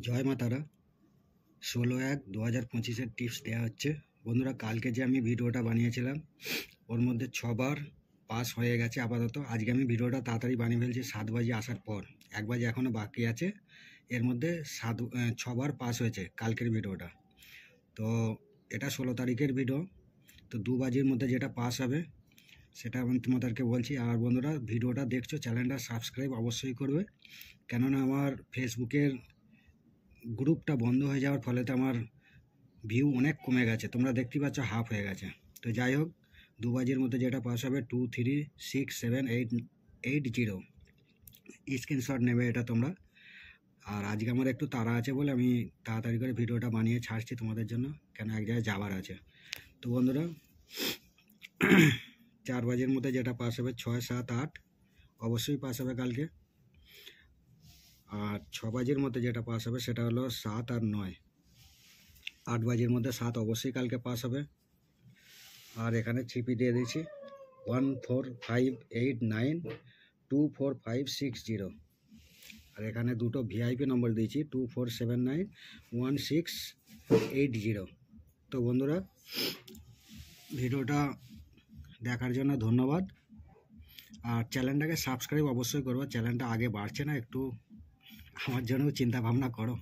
জয় মা তারা। 16/1/2025 টিপস দেওয়া হচ্ছে। বন্ধুরা, কালকে যে আমি ভিডিওটা বানিয়েছিলাম ওর মধ্যে 6 বার পাস হয়ে গেছে আপাতত। আজকে আমি ভিডিওটা তাড়াতাড়ি বানিয়ে ফেলছি 7 বাজে আসার পর। 1 বাজে এখনও বাকি আছে। এর মধ্যে 6 বার পাস হয়েছে কালকের ভিডিওটা। তো এটা 16 তারিখের ভিডিও। তো 2 বাজের মধ্যে যেটা পাস হবে সেটা আমি তোমাদেরকে বলছি। আর বন্ধুরা, ভিডিওটা দেখছো, চ্যানেলটা সাবস্ক্রাইব অবশ্যই করবে, কেননা আমার ফেসবুকের গ্রুপটা বন্ধ হয়ে যাওয়ার ফলে তো আমার ভিউ অনেক কমে গেছে, তোমরা দেখতে পাচ্ছ হাফ হয়ে গেছে। তো যাই হোক, 2 বাজের মধ্যে যেটা পাস হবে 236780 স্ক্রিনশট নেবে এটা তোমরা। আর আজকে আমার একটু তাড়া আছে বলে আমি তাড়াতাড়ি করে ভিডিওটা বানিয়ে ছাড়ছি তোমাদের জন্য, কেন এক জায়গায় যাওয়ার আছে। তো বন্ধুরা, 4 বাজের মধ্যে যেটা পাস হবে 6, 7, 8 অবশ্যই পাস হবে কালকে। আর 6 বাজের মধ্যে যেটা পাস হবে সেটা হলো 7 আর 9। 8 বাজের মধ্যে 7 অবশ্যই কালকে পাস হবে। আর এখানে ছিপি দিয়ে দিয়েছি 1458924560। আর এখানে দুটো ভিআইপি নম্বর দিয়েছি 24791680। তো বন্ধুরা, ভিডিওটা দেখার জন্য ধন্যবাদ। আর চ্যানেলটাকে সাবস্ক্রাইব অবশ্যই করবো। চ্যানেলটা আগে বাড়ছে না, একটু আমার জন্য চিন্তা ভাবনা করো।